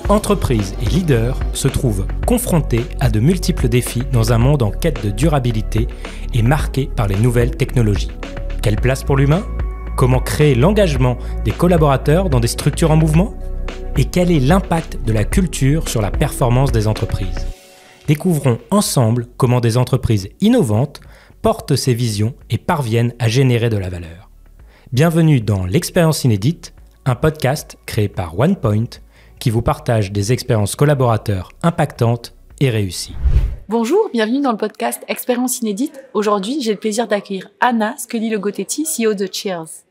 Entreprises et leaders se trouvent confrontés à de multiples défis dans un monde en quête de durabilité et marqué par les nouvelles technologies. Quelle place pour l'humain ? Comment créer l'engagement des collaborateurs dans des structures en mouvement ? Et quel est l'impact de la culture sur la performance des entreprises ? Découvrons ensemble comment des entreprises innovantes portent ces visions et parviennent à générer de la valeur. Bienvenue dans l'Expérience Inédite, un podcast créé par OnePoint qui vous partage des expériences collaborateurs impactantes et réussies. Bonjour, bienvenue dans le podcast Expérience Inédite. Aujourd'hui, j'ai le plaisir d'accueillir Anna Scully-Legotetti, CEO de Cheers.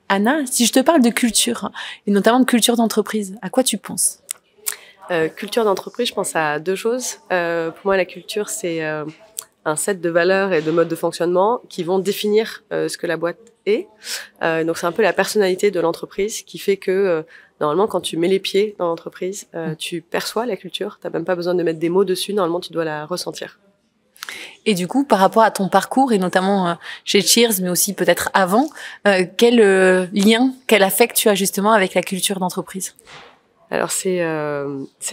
Anna, si je te parle de culture, et notamment de culture d'entreprise, à quoi tu penses ? Culture d'entreprise, je pense à deux choses. Pour moi, la culture, c'est un set de valeurs et de modes de fonctionnement qui vont définir ce que la boîte est. Donc, c'est un peu la personnalité de l'entreprise qui fait que, normalement, quand tu mets les pieds dans l'entreprise, tu perçois la culture. Tu n'as même pas besoin de mettre des mots dessus. Normalement, tu dois la ressentir. Et du coup, par rapport à ton parcours, et notamment chez Cheers, mais aussi peut-être avant, quel lien, quel affect tu as justement avec la culture d'entreprise ? Alors c'est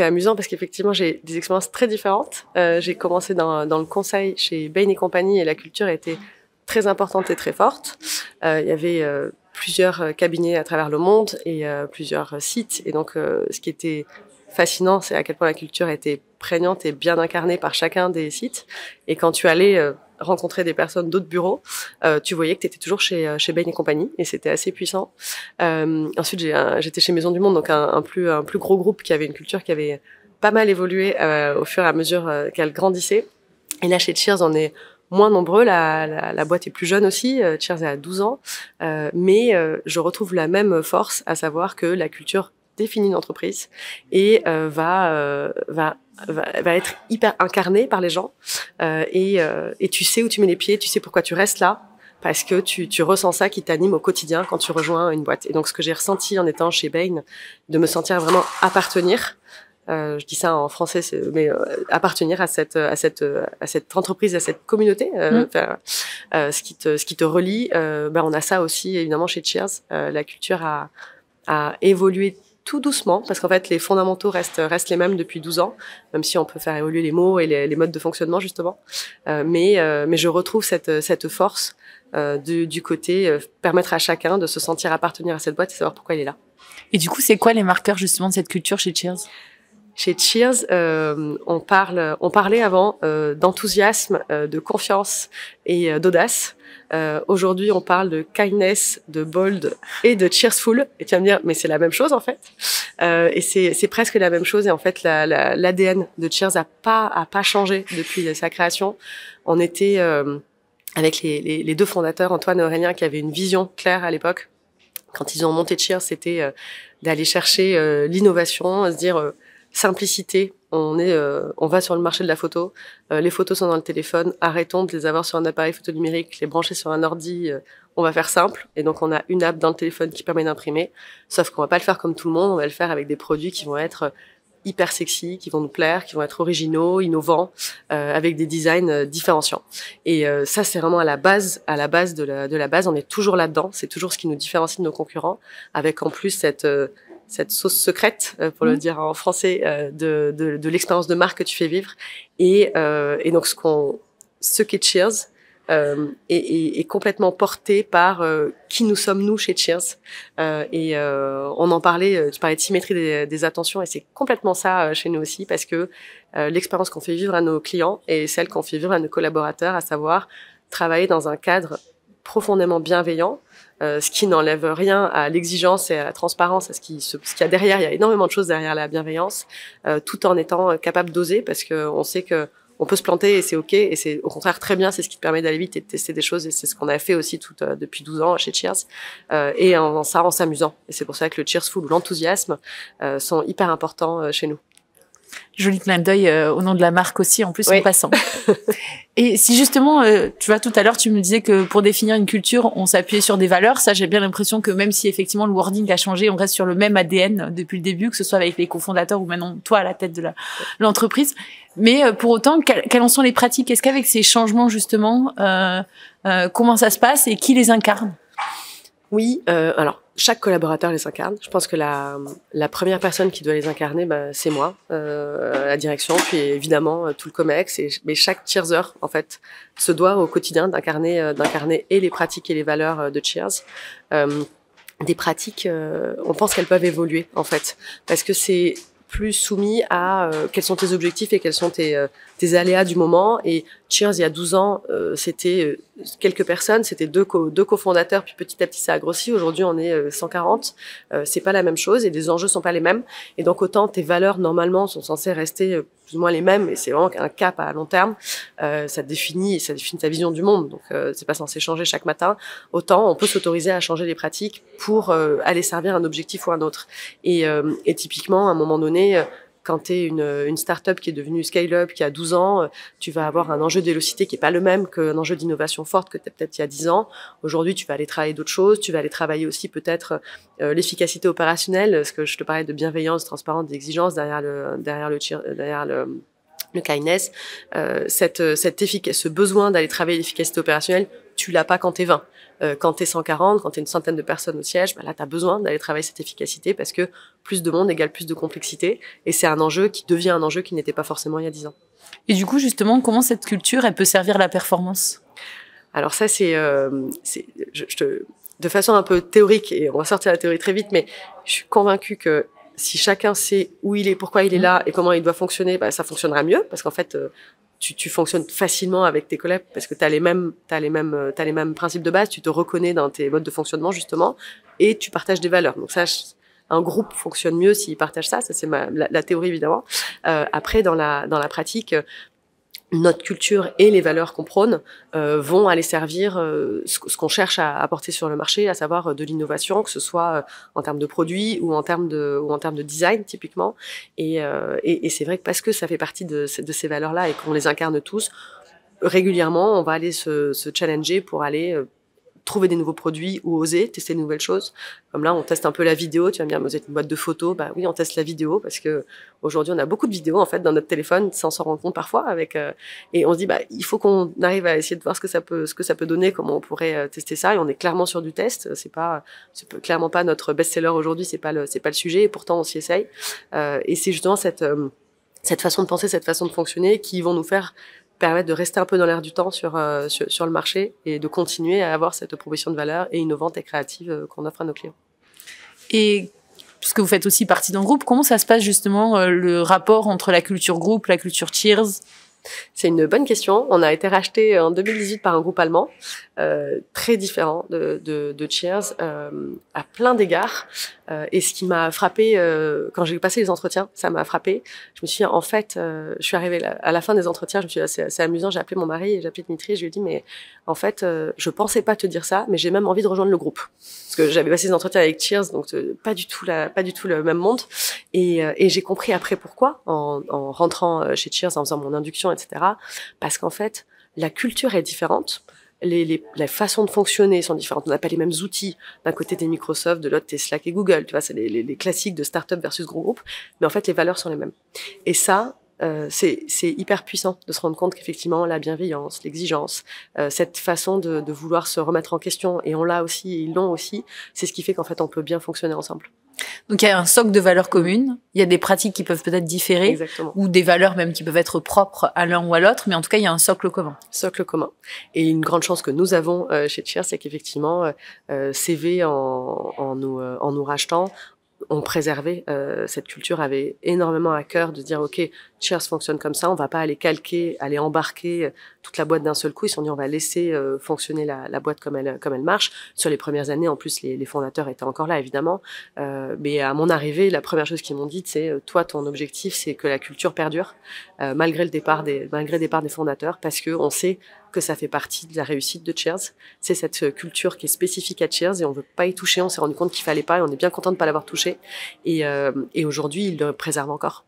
amusant parce qu'effectivement j'ai des expériences très différentes. J'ai commencé dans le conseil chez Bain & Company et la culture était très importante et très forte. Il y avait plusieurs cabinets à travers le monde et plusieurs sites. Et donc ce qui était fascinant, c'est à quel point la culture était prégnante et bien incarnée par chacun des sites. Et quand tu allais rencontrer des personnes d'autres bureaux, tu voyais que tu étais toujours chez Bain & Company et c'était assez puissant. Ensuite, j'étais chez Maison du Monde, donc un plus gros groupe qui avait une culture qui avait pas mal évolué au fur et à mesure qu'elle grandissait. Et là, chez Cheers, on est moins nombreux. La boîte est plus jeune aussi. Cheers est à 12 ans. Mais je retrouve la même force, à savoir que la culture définit une entreprise et va être hyper incarné par les gens et tu sais où tu mets les pieds, tu sais pourquoi tu restes là parce que tu ressens ça qui t'anime au quotidien quand tu rejoins une boîte. Et donc ce que j'ai ressenti en étant chez Bain, de me sentir vraiment appartenir, je dis ça en français, mais appartenir à cette entreprise, à cette communauté, ce qui te relie, on a ça aussi évidemment chez Cheers. La culture a évolué tout doucement, parce qu'en fait, les fondamentaux restent les mêmes depuis 12 ans, même si on peut faire évoluer les mots et les modes de fonctionnement, justement. Mais je retrouve cette force du côté permettre à chacun de se sentir appartenir à cette boîte et savoir pourquoi il est là. Et du coup, c'est quoi les marqueurs, justement, de cette culture chez Cheers ? Chez Cheers, on parlait avant d'enthousiasme, de confiance et d'audace. Aujourd'hui, on parle de kindness, de bold et de cheerful. Et tu vas me dire, mais c'est la même chose en fait. Et c'est presque la même chose. Et en fait, l'ADN de Cheers a pas changé depuis sa création. On était avec les deux fondateurs, Antoine et Aurélien, qui avaient une vision claire à l'époque. Quand ils ont monté Cheers, c'était d'aller chercher l'innovation, se dire simplicité. On va sur le marché de la photo. Les photos sont dans le téléphone. Arrêtons de les avoir sur un appareil photo numérique, les brancher sur un ordi. On va faire simple. Et donc, on a une app dans le téléphone qui permet d'imprimer. Sauf qu'on va pas le faire comme tout le monde. On va le faire avec des produits qui vont être hyper sexy, qui vont nous plaire, qui vont être originaux, innovants, avec des designs différenciants. Et ça, c'est vraiment à la base de la base. On est toujours là-dedans. C'est toujours ce qui nous différencie de nos concurrents, avec en plus cette sauce secrète, pour le dire en français, de l'expérience de marque que tu fais vivre. Et donc, ce qu'est Cheers est complètement porté par qui nous sommes nous chez Cheers. On en parlait, tu parlais de symétrie des attentions, et c'est complètement ça chez nous aussi, parce que l'expérience qu'on fait vivre à nos clients est celle qu'on fait vivre à nos collaborateurs, à savoir travailler dans un cadre profondément bienveillant, ce qui n'enlève rien à l'exigence et à la transparence, à ce qu'il y a derrière. Il y a énormément de choses derrière la bienveillance, tout en étant capable d'oser, parce que on sait que on peut se planter et c'est ok, et c'est au contraire très bien, c'est ce qui te permet d'aller vite et de tester des choses, et c'est ce qu'on a fait aussi depuis 12 ans chez Cheers, et en s'amusant. Et c'est pour ça que le cheerful ou l'enthousiasme sont hyper importants chez nous. Joli clin d'œil au nom de la marque aussi, en plus, oui. En passant. Et si justement, tu vois, tout à l'heure, tu me disais que pour définir une culture, on s'appuyait sur des valeurs. Ça, j'ai bien l'impression que même si effectivement le wording a changé, on reste sur le même ADN depuis le début, que ce soit avec les cofondateurs ou maintenant toi à la tête de l'entreprise. Mais pour autant, quelles en sont les pratiques ? Est-ce qu'avec ces changements, justement, comment ça se passe et qui les incarne ? Oui, alors chaque collaborateur les incarne. Je pense que la première personne qui doit les incarner, c'est moi, la direction, puis évidemment tout le Comex. Mais chaque cheerser, en fait, se doit au quotidien d'incarner et les pratiques et les valeurs de Cheers. Des pratiques, on pense qu'elles peuvent évoluer, en fait, parce que c'est plus soumis à quels sont tes objectifs et quels sont tes aléas du moment. Et Cheers, il y a 12 ans, c'était quelques personnes, c'était deux cofondateurs, puis petit à petit ça a grossi. Aujourd'hui, on est 140. C'est pas la même chose et les enjeux sont pas les mêmes. Et donc autant tes valeurs normalement sont censées rester plus ou moins les mêmes, et c'est vraiment un cap à long terme. Ça définit ta vision du monde. Donc c'est pas censé changer chaque matin. Autant on peut s'autoriser à changer les pratiques pour aller servir un objectif ou un autre. Et typiquement, à un moment donné, quand tu es une start-up qui est devenue scale-up, qui a 12 ans, tu vas avoir un enjeu de vélocité qui est pas le même qu'un enjeu d'innovation forte que tu as peut-être il y a 10 ans. Aujourd'hui, tu vas aller travailler d'autres choses, tu vas aller travailler aussi peut-être l'efficacité opérationnelle, ce que je te parlais de bienveillance, transparence, d'exigence derrière le kindness. Ce besoin d'aller travailler l'efficacité opérationnelle, tu l'as pas quand t'es 20. Quand t'es 140, quand t'es une centaine de personnes au siège, là, t'as besoin d'aller travailler cette efficacité parce que plus de monde égale plus de complexité. Et c'est un enjeu qui devient un enjeu qui n'était pas forcément il y a 10 ans. Et du coup, justement, comment cette culture, elle peut servir la performance? Alors ça, de façon un peu théorique, et on va sortir la théorie très vite, mais je suis convaincue que si chacun sait où il est, pourquoi il est là et comment il doit fonctionner, ça fonctionnera mieux parce qu'en fait, tu fonctionnes facilement avec tes collègues parce que t'as les mêmes principes de base, tu te reconnais dans tes modes de fonctionnement justement et tu partages des valeurs. Donc ça, un groupe fonctionne mieux s'il partage ça. Ça c'est la théorie évidemment. Après dans la pratique, notre culture et les valeurs qu'on prône vont aller servir ce qu'on cherche à apporter sur le marché, à savoir de l'innovation, que ce soit en termes de produits ou en termes de design typiquement. Et c'est vrai que parce que ça fait partie de ces valeurs-là et qu'on les incarne tous, régulièrement, on va aller se challenger pour aller trouver des nouveaux produits ou oser tester de nouvelles choses. Comme là, on teste un peu la vidéo. Tu vas me dire, mais vous êtes une boîte de photos. Bah oui, on teste la vidéo parce que aujourd'hui, on a beaucoup de vidéos en fait dans notre téléphone sans s'en rendre compte parfois. Et on se dit, il faut qu'on arrive à essayer de voir ce que ça peut donner, comment on pourrait tester ça. Et on est clairement sur du test. C'est clairement pas notre best-seller aujourd'hui. C'est pas le sujet. Et pourtant, on s'y essaye. Et c'est justement cette façon de penser, cette façon de fonctionner qui vont nous permettre de rester un peu dans l'air du temps sur le marché et de continuer à avoir cette proposition de valeur et innovante et créative qu'on offre à nos clients. Et puisque vous faites aussi partie d'un groupe, comment ça se passe justement le rapport entre la culture groupe, la culture Cheers? C'est une bonne question. On a été racheté en 2018 par un groupe allemand, très différent de Cheers, à plein d'égards. Et ce qui m'a frappé, quand j'ai passé les entretiens, ça m'a frappé. Je me suis dit, en fait, je suis arrivée à la fin des entretiens, je me suis dit, c'est amusant, j'ai appelé mon mari et j'ai appelé Dimitri, et je lui ai dit, mais en fait, je pensais pas te dire ça, mais j'ai même envie de rejoindre le groupe. Parce que j'avais passé les entretiens avec Cheers, donc pas du tout le même monde. Et j'ai compris après pourquoi, en rentrant chez Cheers, en faisant mon induction, etc. Parce qu'en fait, la culture est différente. Les façons de fonctionner sont différentes. On n'a pas les mêmes outils. D'un côté, t'es Microsoft, de l'autre, t'es Slack et Google. Tu vois, c'est les classiques de start-up versus gros groupe. Mais en fait, les valeurs sont les mêmes. Et ça, c'est hyper puissant de se rendre compte qu'effectivement, la bienveillance, l'exigence, cette façon de vouloir se remettre en question, et on l'a aussi, et ils l'ont aussi, c'est ce qui fait qu'en fait, on peut bien fonctionner ensemble. Donc il y a un socle de valeurs communes, il y a des pratiques qui peuvent peut-être différer, Exactement. Ou des valeurs même qui peuvent être propres à l'un ou à l'autre, mais en tout cas il y a un socle commun. Socle commun. Et une grande chance que nous avons chez Cheers, c'est qu'effectivement, CV en nous rachetant, on préservait cette culture, avait énormément à cœur de dire ok, Cheers fonctionne comme ça, on va pas aller calquer, aller embarquer toute la boîte d'un seul coup. Ils se sont dit on va laisser fonctionner la boîte comme elle marche. Sur les premières années, en plus les fondateurs étaient encore là évidemment, mais à mon arrivée, la première chose qu'ils m'ont dit c'est toi ton objectif c'est que la culture perdure malgré le départ des fondateurs, parce que on sait que ça fait partie de la réussite de Cheers. C'est cette culture qui est spécifique à Cheers et on veut pas y toucher. On s'est rendu compte qu'il fallait pas et on est bien content de pas l'avoir touché. Et aujourd'hui, ils le préservent encore.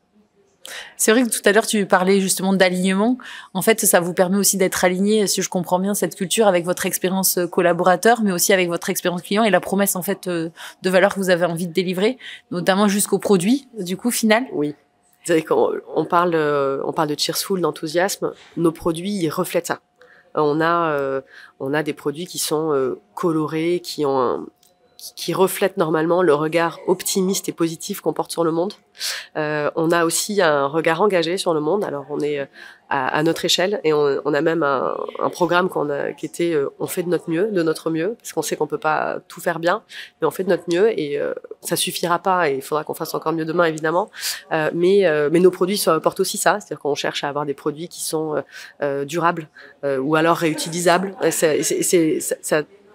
C'est vrai que tout à l'heure, tu parlais justement d'alignement. En fait, ça vous permet aussi d'être aligné, si je comprends bien, cette culture avec votre expérience collaborateur, mais aussi avec votre expérience client et la promesse, en fait, de valeur que vous avez envie de délivrer, notamment jusqu'au produit, du coup, final. Oui. Vous savez, quand on parle de Cheersful, d'enthousiasme, nos produits, ils reflètent ça. On a des produits qui sont colorés, qui ont qui reflète normalement le regard optimiste et positif qu'on porte sur le monde. On a aussi un regard engagé sur le monde. Alors on est à notre échelle et on a même un programme qui était on fait de notre mieux, parce qu'on sait qu'on peut pas tout faire bien, mais on fait de notre mieux et ça suffira pas et il faudra qu'on fasse encore mieux demain évidemment. Mais nos produits portent aussi ça, c'est-à-dire qu'on cherche à avoir des produits qui sont durables ou alors réutilisables.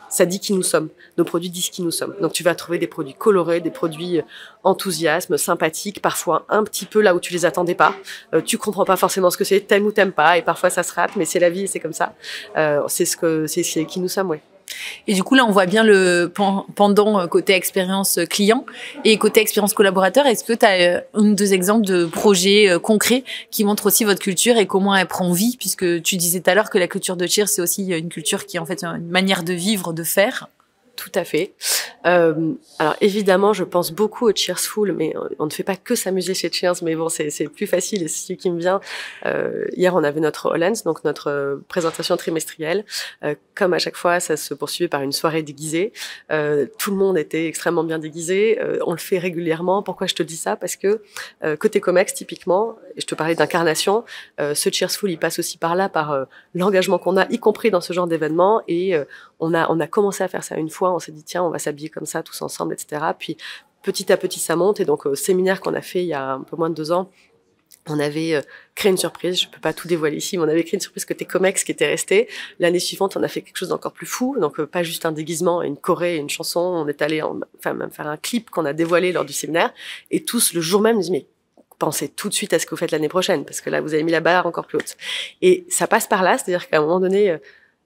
Ça dit qui nous sommes. Nos produits disent qui nous sommes. Donc tu vas trouver des produits colorés, des produits enthousiasme, sympathiques, parfois un petit peu là où tu les attendais pas. Tu comprends pas forcément ce que c'est, t'aimes ou t'aimes pas, et parfois ça se rate, mais c'est la vie et c'est comme ça. C'est qui nous sommes, ouais. Et du coup, là, on voit bien le pendant côté expérience client et côté expérience collaborateur. Est-ce que tu as un ou deux exemples de projets concrets qui montrent aussi votre culture et comment elle prend vie? Puisque tu disais tout à l'heure que la culture de Cheers, c'est aussi une culture qui est en fait une manière de vivre, de faire. Tout à fait. Alors évidemment, je pense beaucoup au Cheersful, mais on ne fait pas que s'amuser chez Cheers, mais bon, c'est plus facile et c'est celui qui me vient. Hier, on avait notre Hollands, donc notre présentation trimestrielle. Comme à chaque fois, ça se poursuivait par une soirée déguisée. Tout le monde était extrêmement bien déguisé. On le fait régulièrement. Pourquoi je te dis ça? Parce que côté Comex, typiquement, et je te parlais d'incarnation, ce Cheersful, il passe aussi par là, par l'engagement qu'on a, y compris dans ce genre d'événement. Et on a commencé à faire ça une fois. On s'est dit tiens, on va s'habiller comme ça tous ensemble, etc. Puis petit à petit ça monte et donc au séminaire qu'on a fait il y a un peu moins de 2 ans, on avait créé une surprise. Je peux pas tout dévoiler ici, mais on avait créé une surprise côté Comex qui était restée. L'année suivante, on a fait quelque chose d'encore plus fou. Donc pas juste un déguisement, une choré, une chanson. On est allé même faire un clip qu'on a dévoilé lors du séminaire. Et tous le jour même, nous disent mais pensez tout de suite à ce que vous faites l'année prochaine parce que là vous avez mis la barre encore plus haute. Et ça passe par là, c'est-à-dire qu'à un moment donné,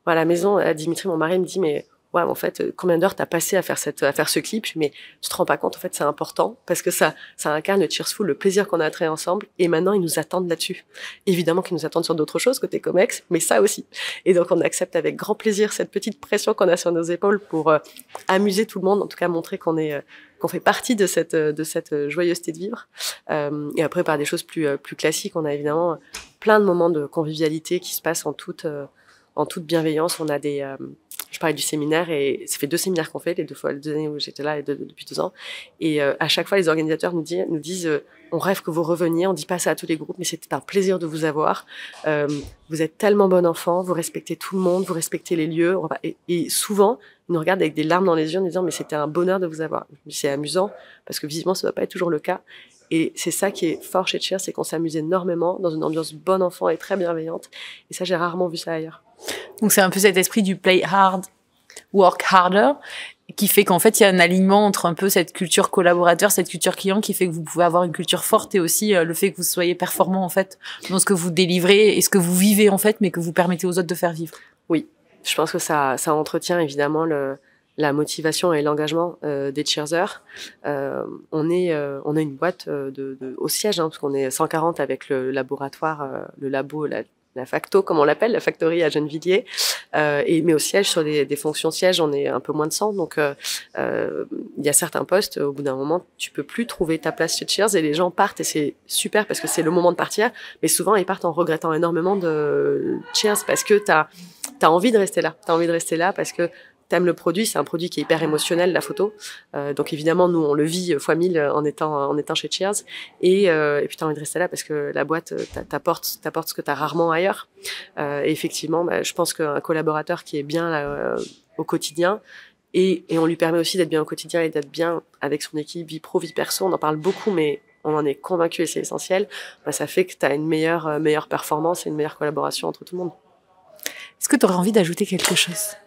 à la maison, Dimitri, mon mari, me dit mais ouais, en fait, combien d'heures t'as passé à faire ce clip? Mais tu te rends pas compte, en fait, c'est important parce que ça incarne le Cheersful, le plaisir qu'on a créé ensemble. Et maintenant, ils nous attendent là-dessus. Évidemment qu'ils nous attendent sur d'autres choses côté Comex, mais ça aussi. Et donc, on accepte avec grand plaisir cette petite pression qu'on a sur nos épaules pour amuser tout le monde, en tout cas montrer qu'on fait partie de cette joyeuseté de vivre. Et après, par des choses plus classiques, on a évidemment plein de moments de convivialité qui se passent en toute bienveillance. On a je parlais du séminaire et ça fait 2 séminaires qu'on fait, les 2 fois, les 2 années où j'étais là et depuis 2 ans. Et à chaque fois, les organisateurs nous disent on rêve que vous reveniez, on dit pas ça à tous les groupes, mais c'était un plaisir de vous avoir. Vous êtes tellement bon enfant, vous respectez tout le monde, vous respectez les lieux. Et souvent, ils nous regardent avec des larmes dans les yeux en disant mais c'était un bonheur de vous avoir. C'est amusant parce que visiblement, ça doit pas être toujours le cas. Et c'est ça qui est fort chez Cheers, c'est qu'on s'amuse énormément dans une ambiance bon enfant et très bienveillante. Et ça, j'ai rarement vu ça ailleurs. Donc c'est un peu cet esprit du play hard, work harder, qui fait qu'en fait il y a un alignement entre un peu cette culture collaborateur, cette culture client, qui fait que vous pouvez avoir une culture forte et aussi le fait que vous soyez performant en fait dans ce que vous délivrez et ce que vous vivez en fait, mais que vous permettez aux autres de faire vivre. Oui, je pense que ça entretient évidemment la motivation et l'engagement des cheersers. On a une boîte au siège, parce qu'on est 140 avec le laboratoire, le labo, la facto, comme on l'appelle, la factory à Gennevilliers, mais au siège, sur des fonctions siège, on est un peu moins de 100, donc il y a certains postes, au bout d'un moment, tu peux plus trouver ta place chez Cheers et les gens partent et c'est super parce que c'est le moment de partir, mais souvent ils partent en regrettant énormément de Cheers parce que t'as envie de rester là, parce que t'aimes le produit, c'est un produit qui est hyper émotionnel, la photo. Donc évidemment, nous, on le vit fois 1000 en étant chez Cheers. Et puis t'as envie de rester là parce que la boîte t'apporte ce que t'as rarement ailleurs. Et effectivement, je pense qu'un collaborateur qui est bien là, au quotidien, et on lui permet aussi d'être bien au quotidien et d'être bien avec son équipe, vie pro, vie perso, on en parle beaucoup, mais on en est convaincu et c'est essentiel, ça fait que t'as une meilleure performance et une meilleure collaboration entre tout le monde. Est-ce que tu aurais envie d'ajouter quelque chose ?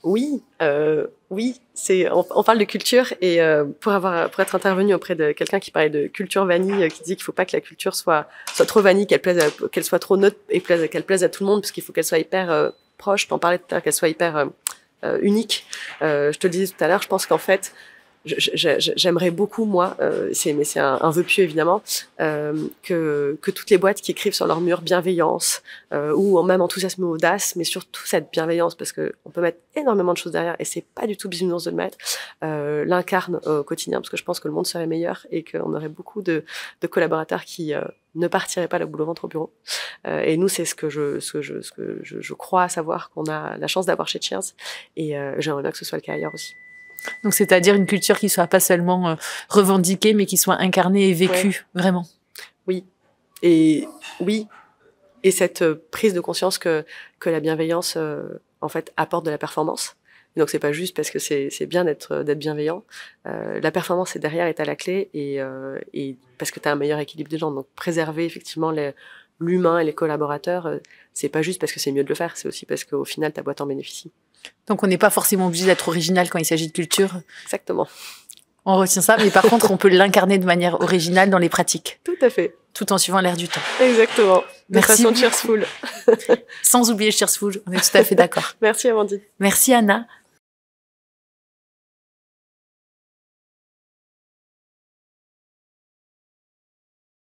Oui, on parle de culture et pour être intervenu auprès de quelqu'un qui parlait de culture vanille, qui dit qu'il faut pas que la culture soit trop vanille, qu'elle soit trop neutre et qu'elle plaise à tout le monde, parce qu'il faut qu'elle soit hyper proche. T'en parlais tout à l'heure, qu'elle soit hyper unique. Je te le disais tout à l'heure, je pense qu'en fait j'aimerais beaucoup, moi, mais c'est un vœu pieux évidemment, que toutes les boîtes qui écrivent sur leur mur bienveillance ou même enthousiasme ou audace, mais surtout cette bienveillance, parce que on peut mettre énormément de choses derrière et c'est pas du tout bisounours de le mettre, l'incarne au quotidien, parce que je pense que le monde serait meilleur et qu'on aurait beaucoup de collaborateurs qui ne partiraient pas le boulot ventre au bureau. Et nous, c'est ce que je crois savoir qu'on a la chance d'avoir chez Cheers, et j'aimerais bien que ce soit le cas ailleurs aussi. Donc, c'est-à-dire une culture qui soit pas seulement revendiquée, mais qui soit incarnée et vécue, vraiment. Oui. Et cette prise de conscience que la bienveillance, en fait, apporte de la performance. Et donc, c'est pas juste parce que c'est bien d'être bienveillant. La performance, c'est derrière, est à la clé, et parce que tu as un meilleur équilibre des gens. Donc, préserver effectivement l'humain et les collaborateurs, c'est pas juste parce que c'est mieux de le faire, c'est aussi parce qu'au final, ta boîte en bénéficie. Donc, on n'est pas forcément obligé d'être original quand il s'agit de culture. Exactement. On retient ça, mais par contre, on peut l'incarner de manière originale dans les pratiques. Tout à fait. Tout en suivant l'air du temps. Exactement. De façon cheerful. Sans oublier cheerful, on est tout à fait d'accord. Merci Amandine. Merci Anna.